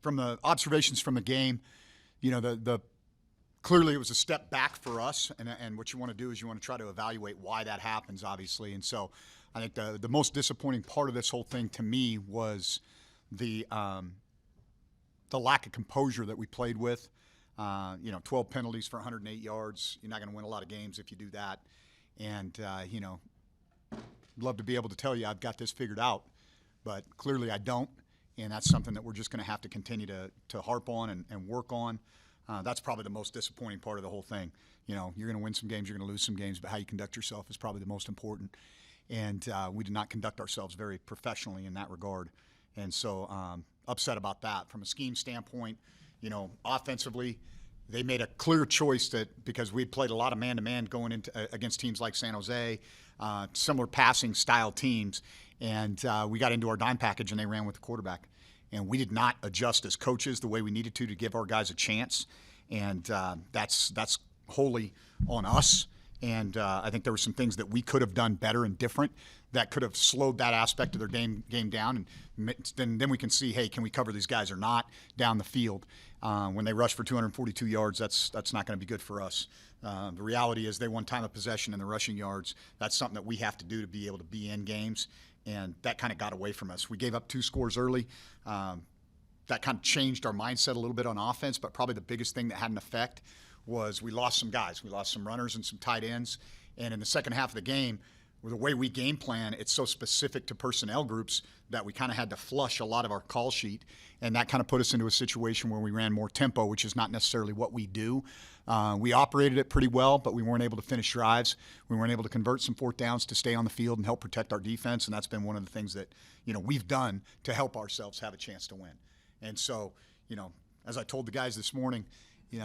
from the observations from the game, the clearly it was a step back for us, and what you want to do is you want to try to evaluate why that happens, obviously. And so I think the most disappointing part of this whole thing to me was the lack of composure that we played with. 12 penalties for 108 yards. You're not going to win a lot of games if you do that. And, love to be able to tell you I've got this figured out, but clearly I don't. And that's something that we're just going to have to continue to harp on and work on. That's probably the most disappointing part of the whole thing. You're going to win some games, you're going to lose some games, but how you conduct yourself is probably the most important. And we did not conduct ourselves very professionally in that regard. And so upset about that. From a scheme standpoint, offensively, they made a clear choice that because we played a lot of man-to-man going into against teams like San Jose, similar passing style teams, and we got into our dime package and they ran with the quarterback. And we did not adjust as coaches the way we needed to give our guys a chance, and that's wholly on us. And I think there were some things that we could have done better and different that could have slowed that aspect of their game down. And then we can see, hey, can we cover these guys or not down the field? When they rush for 242 yards, that's not going to be good for us. The reality is they won time of possession and the rushing yards. That's something that we have to do to be able to be in games, and that kind of got away from us. We gave up 2 scores early. That kind of changed our mindset a little bit on offense, but probably the biggest thing that had an effect was we lost some guys. We lost some runners and some tight ends. And in the second half of the game, with the way we game plan, it's so specific to personnel groups that we kind of had to flush a lot of our call sheet. And that kind of put us into a situation where we ran more tempo, which is not necessarily what we do. We operated it pretty well, but we weren't able to finish drives. We weren't able to convert some 4th downs to stay on the field and help protect our defense. And that's been one of the things that, we've done to help ourselves have a chance to win. And so, as I told the guys this morning,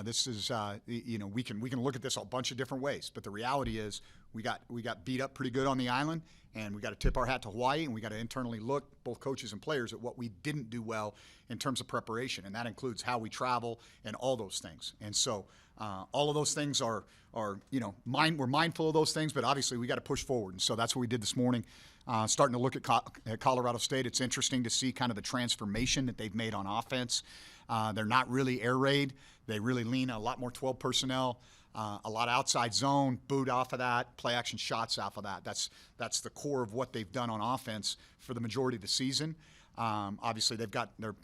this is, we can look at this a bunch of different ways, but the reality is we got beat up pretty good on the island, and we got to tip our hat to Hawaii, and we got to internally look, both coaches and players, at what we didn't do well in terms of preparation, and that includes how we travel and all those things. And so all of those things are we're mindful of those things, but obviously we got to push forward, and so that's what we did this morning. Starting to look at Colorado State, it's interesting to see kind of the transformation that they've made on offense. They're not really air raid. They really lean a lot more 12 personnel, a lot of outside zone, boot off of that, play action shots off of that. That's the core of what they've done on offense for the majority of the season. Obviously, they've got their,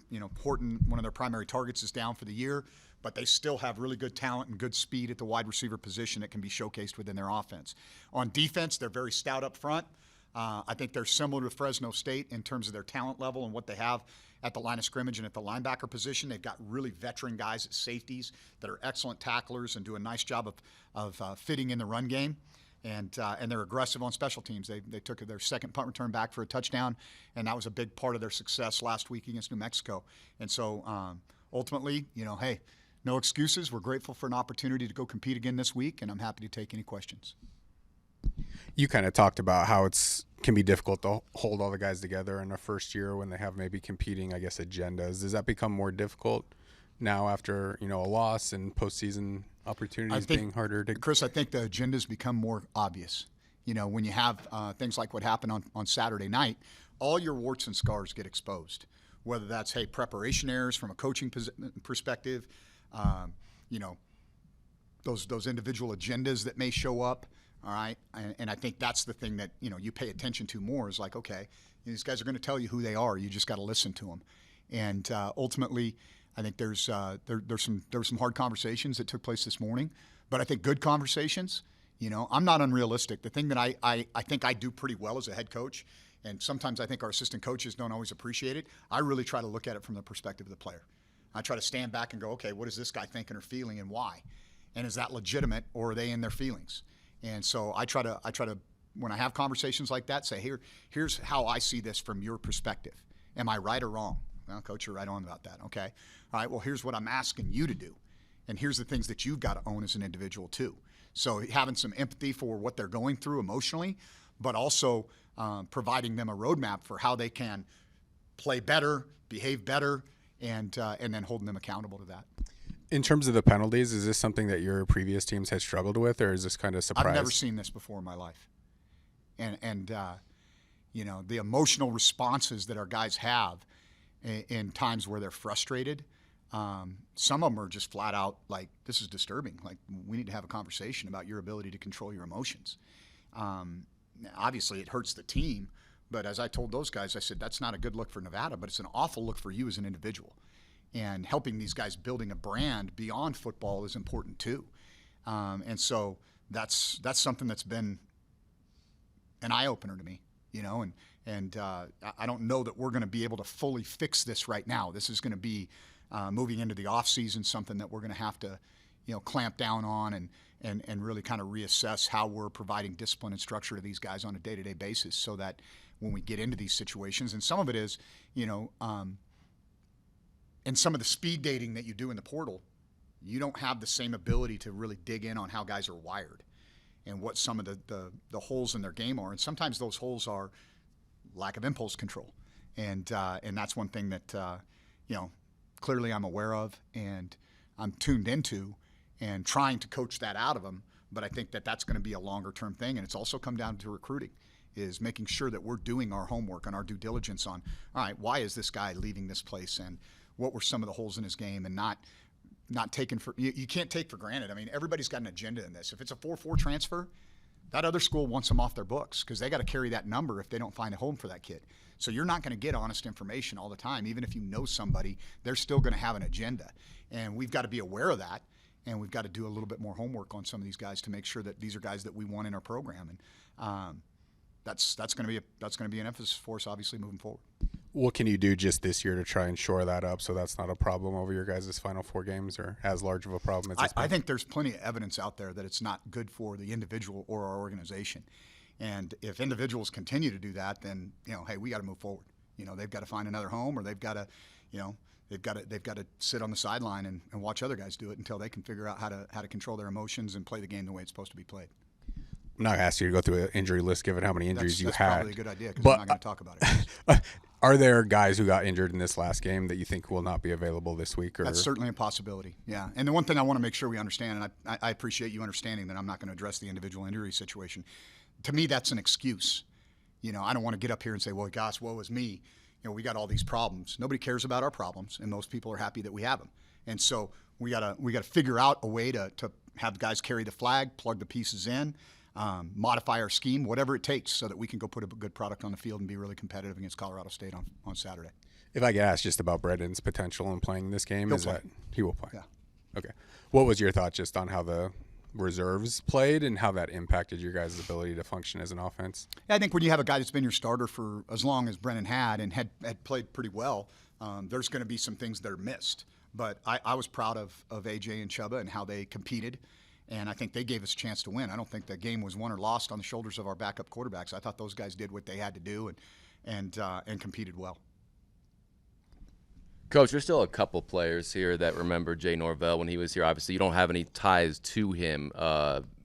Horton, one of their primary targets is down for the year, but they still have really good talent and good speed at the wide receiver position that can be showcased within their offense. On defense, they're very stout up front. I think they're similar to Fresno State in terms of their talent level and what they have at the line of scrimmage and at the linebacker position. They've got really veteran guys at safeties that are excellent tacklers and do a nice job of fitting in the run game. And they're aggressive on special teams. They took their second punt return back for a touchdown, and that was a big part of their success last week against New Mexico. And so ultimately, hey, no excuses. We're grateful for an opportunity to go compete again this week, and I'm happy to take any questions. You kind of talked about how can be difficult to hold all the guys together in the first year when they have maybe competing, agendas. Does that become more difficult now after, a loss and postseason opportunities being harder to? Chris, I think the agendas become more obvious. When you have things like what happened on Saturday night, all your warts and scars get exposed, whether that's, preparation errors from a coaching perspective, those individual agendas that may show up. All right, and I think that's the thing that you pay attention to more is like, okay, these guys are going to tell you who they are. You just got to listen to them, and ultimately, I think there's some hard conversations that took place this morning, but I think good conversations. I'm not unrealistic. The thing that I think I do pretty well as a head coach, and sometimes I think our assistant coaches don't always appreciate it. I really try to look at it from the perspective of the player. I try to stand back and go, okay, what is this guy thinking or feeling, and why, and is that legitimate, or are they in their feelings? And so I try to when I have conversations like that, say, here's how I see this from your perspective. Am I right or wrong? Well, Coach, you're right on about that. Okay. All right. Well, here's what I'm asking you to do, and here's the things that you've got to own as an individual too. So having some empathy for what they're going through emotionally, but also providing them a roadmap for how they can play better, behave better, and then holding them accountable to that. In terms of the penalties, is this something that your previous teams had struggled with, or is this kind of surprise? I've never seen this before in my life. And the emotional responses that our guys have, in times where they're frustrated. Some of them are just flat out like, this is disturbing. Like, we need to have a conversation about your ability to control your emotions. Obviously, it hurts the team. But as I told those guys, I said, that's not a good look for Nevada, but it's an awful look for you as an individual. And helping these guys building a brand beyond football is important too. And so that's something that's been an eye-opener to me, and I don't know that we're going to be able to fully fix this right now. This is going to be moving into the off season, something that we're going to have to, clamp down on and really kind of reassess how we're providing discipline and structure to these guys on a day-to-day basis, so that when we get into these situations, and some of it is, and some of the speed dating that you do in the portal, you don't have the same ability to really dig in on how guys are wired and what some of the holes in their game are. And sometimes those holes are lack of impulse control. And that's one thing that, clearly I'm aware of and I'm tuned into and trying to coach that out of them. But I think that that's going to be a longer-term thing. And it's also come down to recruiting, is making sure that we're doing our homework and our due diligence on, all right, why is this guy leaving this place, and what were some of the holes in his game, and not taken for, you can't take for granted. I mean, everybody's got an agenda in this. If it's a 4-4 transfer, that other school wants them off their books because they got to carry that number if they don't find a home for that kid. So you're not going to get honest information all the time. Even if you know somebody, they're still going to have an agenda. And we've got to be aware of that, and we've got to do a little bit more homework on some of these guys to make sure that these are guys that we want in our program. And that's going to be an emphasis for us, obviously, moving forward. What can you do just this year to try and shore that up so that's not a problem over your guys' final 4 games, or as large of a problem as it's been? I think there's plenty of evidence out there that it's not good for the individual or our organization. And if individuals continue to do that, then, hey, we got to move forward. They've got to find another home, or they've got to, they've got to sit on the sideline and watch other guys do it until they can figure out how to control their emotions and play the game the way it's supposed to be played. I'm not going to ask you to go through an injury list given how many injuries you had. That's probably a good idea, because I'm not going to talk about it. Are there guys who got injured in this last game that you think will not be available this week? Or? That's certainly a possibility, yeah. And the one thing I want to make sure we understand, and I appreciate you understanding that I'm not going to address the individual injury situation. To me, that's an excuse. I don't want to get up here and say, well, gosh, woe is me. We got all these problems. Nobody cares about our problems, and most people are happy that we have them. And so we gotta figure out a way to have guys carry the flag, plug the pieces in, modify our scheme, whatever it takes, so that we can go put a good product on the field and be really competitive against Colorado State on Saturday. If I could ask just about Brendan's potential in playing this game, he will play? Yeah. Okay. What was your thought just on how the reserves played and how that impacted your guys' ability to function as an offense? I think when you have a guy that's been your starter for as long as Brendan had and had played pretty well, there's going to be some things that are missed. But I was proud of AJ and Chuba and how they competed. And I think they gave us a chance to win. I don't think the game was won or lost on the shoulders of our backup quarterbacks. I thought those guys did what they had to do and competed well. Coach, there's still a couple players here that remember Jay Norvell when he was here. Obviously, you don't have any ties to him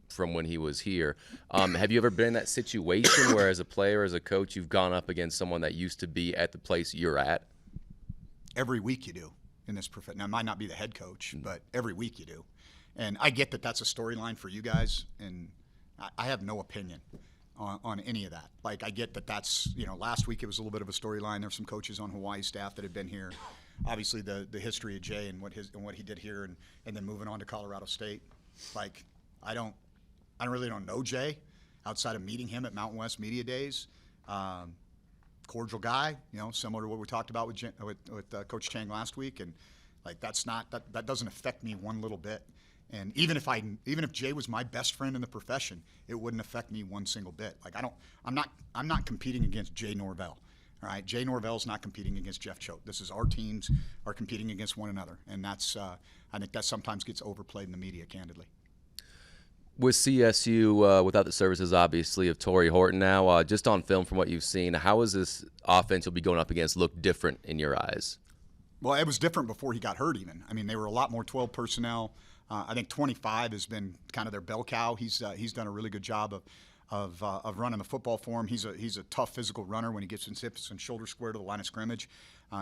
from when he was here. Have you ever been in that situation where, as a player, as a coach, you've gone up against someone that used to be at the place you're at? Every week you do in this profession. Now, I might not be the head coach, but every week you do. And I get that that's a storyline for you guys, and I have no opinion on any of that. Like, I get that that's, last week it was a little bit of a storyline. There's some coaches on Hawaii staff that had been here. Obviously, the history of Jay and what he did here, and then moving on to Colorado State. Like, I really don't know Jay outside of meeting him at Mountain West Media Days. Cordial guy, similar to what we talked about with Coach Chang last week, and like that doesn't affect me one little bit. And even if Jay was my best friend in the profession, it wouldn't affect me one single bit. Like, I'm not competing against Jay Norvell. All right, Jay Norvell's not competing against Jeff Choate. This is our teams are competing against one another, and that's I think that sometimes gets overplayed in the media, candidly. With CSU, without the services, obviously, of Torrey Horton now, just on film from what you've seen, how is this offense you'll be going up against look different in your eyes? Well, it was different before he got hurt even. I mean, they were a lot more 12 personnel. I think 25 has been kind of their bell cow. He's done a really good job of running the football for him. He's a tough physical runner when he gets his hips and shoulders square to the line of scrimmage.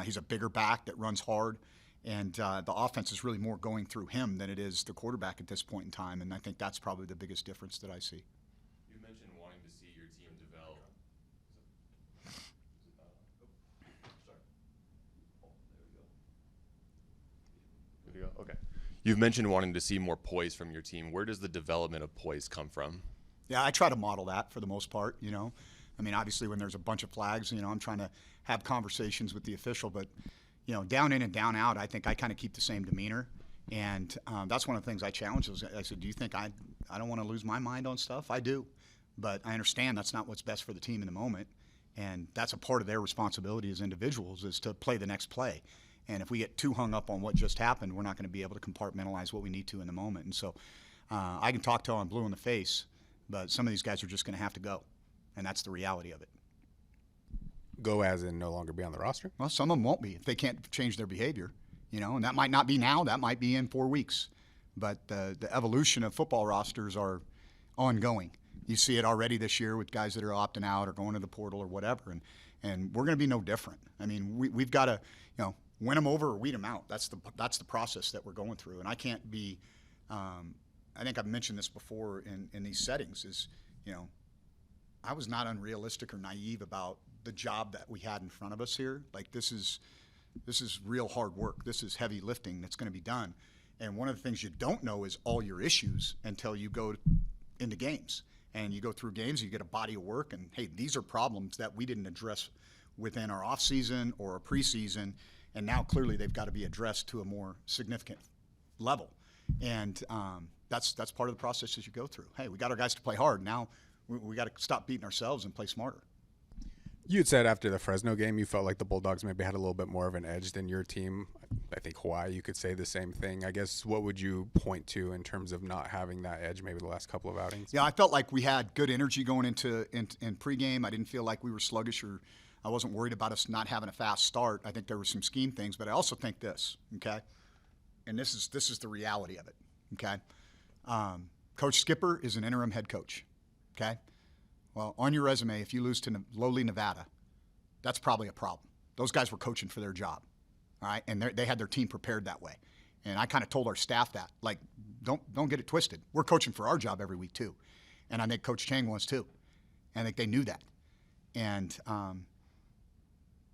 He's a bigger back that runs hard. And the offense is really more going through him than it is the quarterback at this point in time. And I think that's probably the biggest difference that I see. You mentioned wanting to see your team develop. to go? Okay. You've mentioned wanting to see more poise from your team. Where does the development of poise come from? Yeah, I try to model that for the most part, you know. I mean, obviously when there's a bunch of flags, you know, I'm trying to have conversations with the official, but, you know, down in and down out, I think I kind of keep the same demeanor. And that's one of the things I challenged. I said, do you think I don't want to lose my mind on stuff? I do. But I understand that's not what's best for the team in the moment. And that's a part of their responsibility as individuals is to play the next play. And if we get too hung up on what just happened, we're not going to be able to compartmentalize what we need to in the moment. And so I can talk till I'm blue in the face, but some of these guys are just going to have to go. And that's the reality of it. Go as in no longer be on the roster? Well, some of them won't be if they can't change their behavior, you know, and that might not be now, that might be in 4 weeks. But the evolution of football rosters are ongoing. You see it already this year with guys that are opting out or going to the portal or whatever, and we're going to be no different. I mean, we've got to, you know, win them over or weed them out. That's the process that we're going through, and I can't be. I think I've mentioned this before in these settings. Is, you know, I was not unrealistic or naive about the job that we had in front of us here. Like this is real hard work. This is heavy lifting that's going to be done. And one of the things you don't know is all your issues until you go into games. And you go through games, you get a body of work, and hey, these are problems that we didn't address within our off season or a preseason, and now clearly they've got to be addressed to a more significant level. And that's part of the process as you go through. Hey, we got our guys to play hard. Now we got to stop beating ourselves and play smarter. You had said after the Fresno game you felt like the Bulldogs maybe had a little bit more of an edge than your team. I think Hawaii, you could say the same thing. I guess what would you point to in terms of not having that edge maybe the last couple of outings? Yeah, I felt like we had good energy going into in pregame. I didn't feel like we were sluggish or I wasn't worried about us not having a fast start. I think there were some scheme things, but I also think this, okay? And this is the reality of it, okay? Coach Skipper is an interim head coach, okay? Well, on your resume, if you lose to lowly Nevada, that's probably a problem. Those guys were coaching for their job, all right? And they had their team prepared that way. And I kind of told our staff that, like, don't get it twisted. We're coaching for our job every week too. And I think Coach Chang was too. And I think they knew that. And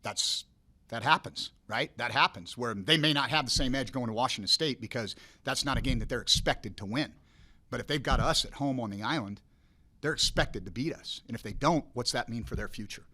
that happens, right? That happens where they may not have the same edge going to Washington State because that's not a game that they're expected to win. But if they've got us at home on the island, they're expected to beat us. And if they don't, what's that mean for their future?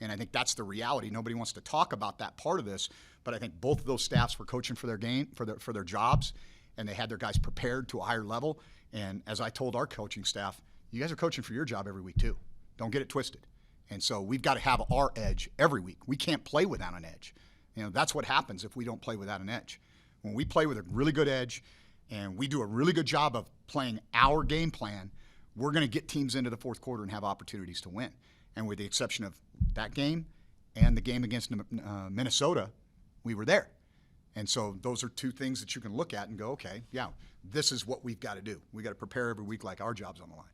And I think that's the reality. Nobody wants to talk about that part of this, but I think both of those staffs were coaching for their game, for their jobs, and they had their guys prepared to a higher level. And as I told our coaching staff, you guys are coaching for your job every week too. Don't get it twisted. And so we've got to have our edge every week. We can't play without an edge. You know, that's what happens if we don't play without an edge. When we play with a really good edge and we do a really good job of playing our game plan, we're going to get teams into the fourth quarter and have opportunities to win. And with the exception of that game and the game against Minnesota, we were there. And so those are two things that you can look at and go, okay, yeah, this is what we've got to do. We got to prepare every week like our job's on the line.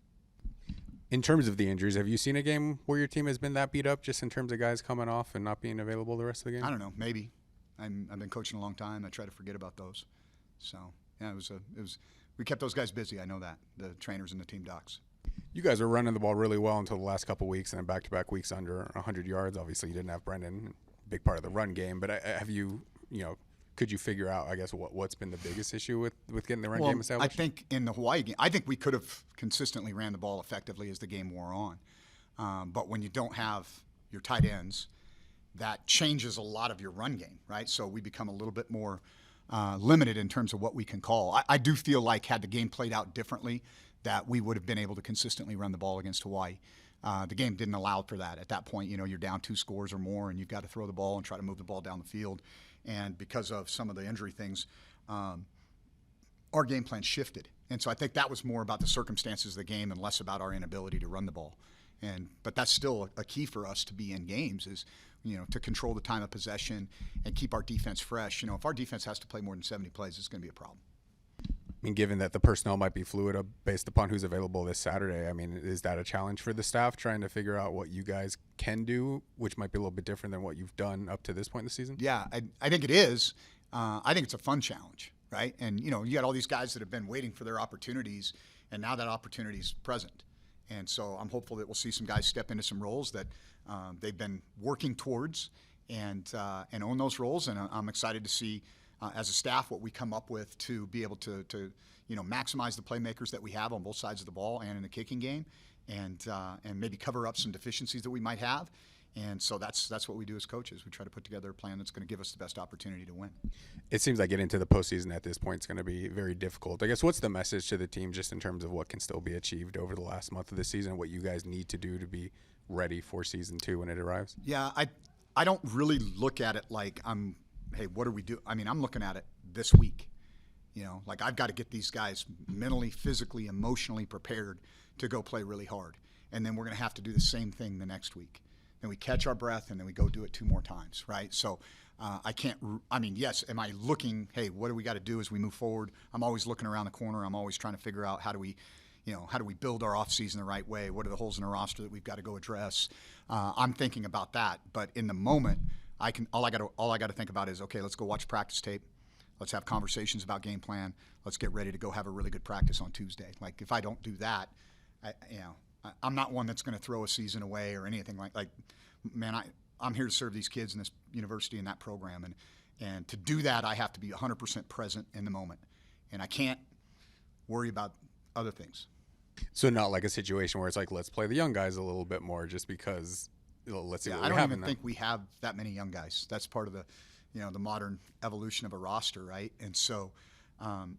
In terms of the injuries, have you seen a game where your team has been that beat up just in terms of guys coming off and not being available the rest of the game? I don't know, maybe. I've been coaching a long time. I try to forget about those. So, yeah, it was we kept those guys busy. I know that, the trainers and the team docs. You guys were running the ball really well until the last couple of weeks, and then back-to-back weeks under 100 yards. Obviously, you didn't have Brendan, big part of the run game. But have you, could you figure out, I guess, what's been the biggest issue with getting the run game established? I think in the Hawaii game, I think we could have consistently ran the ball effectively as the game wore on. But when you don't have your tight ends, that changes a lot of your run game, right? So we become a little bit more limited in terms of what we can call. I do feel like had the game played out differently, that we would have been able to consistently run the ball against Hawaii. The game didn't allow for that. At that point, you're down 2 scores or more, and you've got to throw the ball and try to move the ball down the field. And because of some of the injury things, our game plan shifted. And so I think that was more about the circumstances of the game and less about our inability to run the ball. But that's still a key for us to be in games is, to control the time of possession and keep our defense fresh. If our defense has to play more than 70 plays, it's going to be a problem. I mean, given that the personnel might be fluid based upon who's available this Saturday, I mean, is that a challenge for the staff trying to figure out what you guys can do, which might be a little bit different than what you've done up to this point in the season? Yeah, I think it is. I think it's a fun challenge, right? And, you got all these guys that have been waiting for their opportunities, and now that opportunity is present. And so I'm hopeful that we'll see some guys step into some roles that they've been working towards and own those roles. And I'm excited to see as a staff, what we come up with to be able to maximize the playmakers that we have on both sides of the ball and in the kicking game, and maybe cover up some deficiencies that we might have. And so that's what we do as coaches. We try to put together a plan that's going to give us the best opportunity to win. It seems like getting to the postseason at this point is going to be very difficult. I guess what's the message to the team just in terms of what can still be achieved over the last month of the season, what you guys need to do to be ready for season 2 when it arrives? Yeah, I don't really look at it like hey, what do we do? I mean, I'm looking at it this week. Like I've got to get these guys mentally, physically, emotionally prepared to go play really hard. And then we're going to have to do the same thing the next week. Then we catch our breath, and then we go do it 2 more times, right? So yes, am I looking, hey, what do we got to do as we move forward? I'm always looking around the corner. I'm always trying to figure out how do we build our offseason the right way? What are the holes in the roster that we've got to go address? I'm thinking about that. But in the moment, all I got to think about is, okay, let's go watch practice tape. Let's have conversations about game plan. Let's get ready to go have a really good practice on Tuesday. Like if I don't do that, I'm not one that's going to throw a season away or anything like. Man, I'm here to serve these kids in this university and that program, and to do that, I have to be 100% present in the moment, and I can't worry about other things. So not like a situation where it's like, let's play the young guys a little bit more just because let's see what we have. I don't even think we have that many young guys. That's part of the modern evolution of a roster, right? And so there'll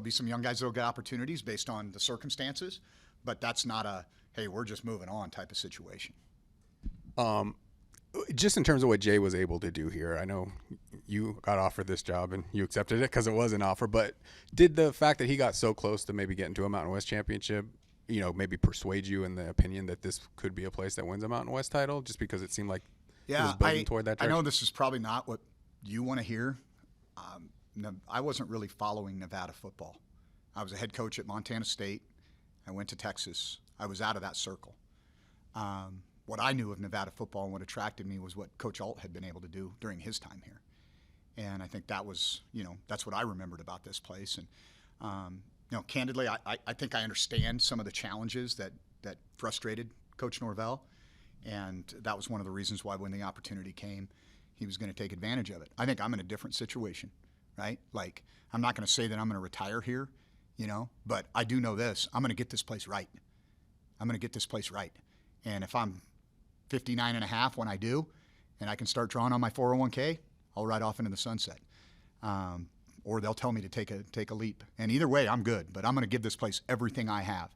be some young guys that'll get opportunities based on the circumstances, but that's not a, hey, we're just moving on type of situation. Just in terms of what Jay was able to do here, I know you got offered this job and you accepted it because it was an offer, but did the fact that he got so close to maybe getting to a Mountain West championship, maybe persuade you in the opinion that this could be a place that wins a Mountain West title, just because it seemed like it was building toward that direction? I know this is probably not what you want to hear. I wasn't really following Nevada football. I was a head coach at Montana State. I went to Texas. I was out of that circle. What I knew of Nevada football and what attracted me was what Coach Alt had been able to do during his time here. And I think that was, that's what I remembered about this place. And, candidly, I think I understand some of the challenges that frustrated Coach Norvell. And that was one of the reasons why when the opportunity came, he was going to take advantage of it. I think I'm in a different situation, right? Like, I'm not going to say that I'm going to retire here, but I do know this. I'm going to get this place right. And if I'm 59 and a half when I do, and I can start drawing on my 401k, I'll ride off into the sunset. Or they'll tell me to take a leap. And either way, I'm good. But I'm going to give this place everything I have,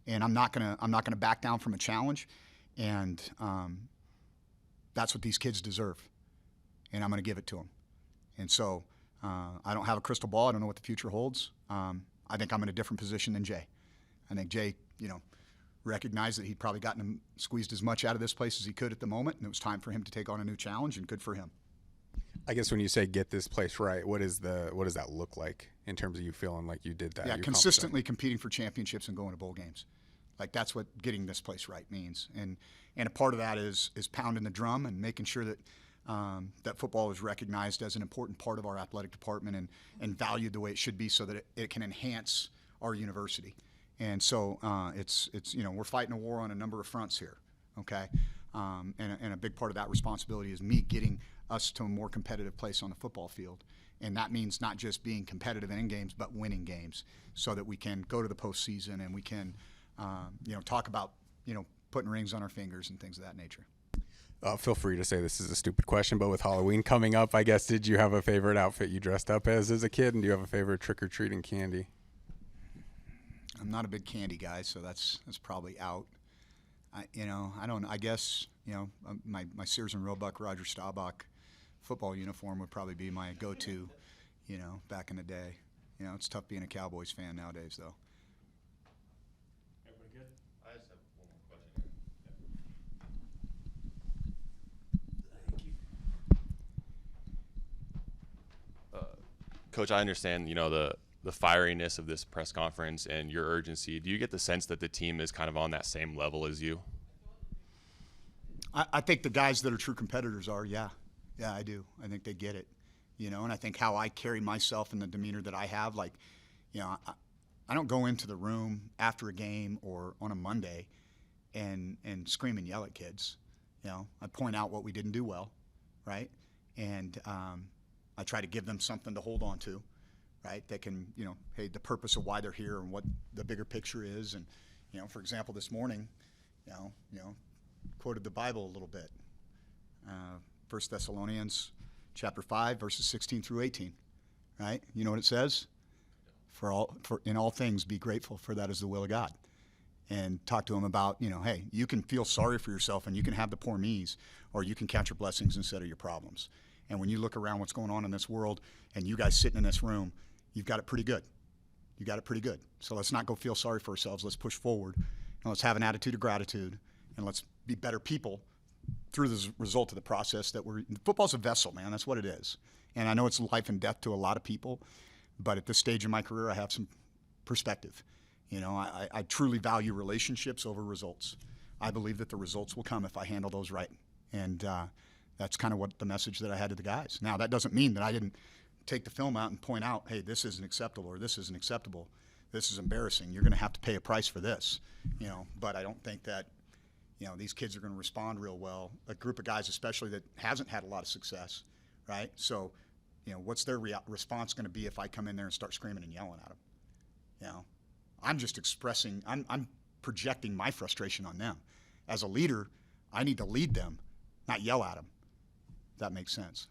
and I'm not gonna back down from a challenge. And that's what these kids deserve, and I'm going to give it to them. And so I don't have a crystal ball. I don't know what the future holds. I think I'm in a different position than Jay. I think Jay, recognized that he'd probably squeezed as much out of this place as he could at the moment, and it was time for him to take on a new challenge, and good for him. I guess when you say get this place right, what does that look like in terms of you feeling like you did that? Yeah, consistently competing for championships and going to bowl games. Like, that's what getting this place right means. And a part of that is pounding the drum and making sure that that football is recognized as an important part of our athletic department and valued the way it should be, so that it can enhance our university. And so it's we're fighting a war on a number of fronts here, okay? And a big part of that responsibility is me getting us to a more competitive place on the football field. And that means not just being competitive in games, but winning games, so that we can go to the postseason and we can talk about putting rings on our fingers and things of that nature. Feel free to say this is a stupid question, but with Halloween coming up, I guess, did you have a favorite outfit you dressed up as a kid, and do you have a favorite trick-or-treating candy? I'm not a big candy guy, so that's probably out. I don't. I guess my Sears and Roebuck Roger Staubach football uniform would probably be my go-to. Back in the day. It's tough being a Cowboys fan nowadays, though. Everybody good? I just have one more question here. Thank you. Coach, I understand, the fieriness of this press conference and your urgency. Do you get the sense that the team is kind of on that same level as you? I think the guys that are true competitors are, yeah. Yeah, I do. I think they get it, and I think how I carry myself and the demeanor that I have, like, I don't go into the room after a game or on a Monday and scream and yell at kids. I point out what we didn't do well, right? And I try to give them something to hold on to, right? That can, hey, the purpose of why they're here and what the bigger picture is. And, for example, this morning, quoted the Bible a little bit. 1 Thessalonians chapter 5, verses 16 through 18, right? You know what it says? In all things be grateful, for that is the will of God. And talk to them about, hey, you can feel sorry for yourself and you can have the poor me's, or you can count your blessings instead of your problems. And when you look around what's going on in this world and you guys sitting in this room, you've got it pretty good. You got it pretty good. So let's not go feel sorry for ourselves. Let's push forward and let's have an attitude of gratitude and let's be better people through the result of the process football's a vessel, man. That's what it is. And I know it's life and death to a lot of people, but at this stage in my career, I have some perspective. I truly value relationships over results. I believe that the results will come if I handle those right. And that's kind of what the message that I had to the guys. Now, that doesn't mean that I didn't take the film out and point out, hey, this isn't acceptable, or this isn't acceptable. This is embarrassing. You're going to have to pay a price for this. But I don't think that, these kids are going to respond real well. A group of guys, especially that hasn't had a lot of success, right? So, what's their response going to be if I come in there and start screaming and yelling at them? I'm just expressing, I'm projecting my frustration on them. As a leader, I need to lead them, not yell at them. If that makes sense.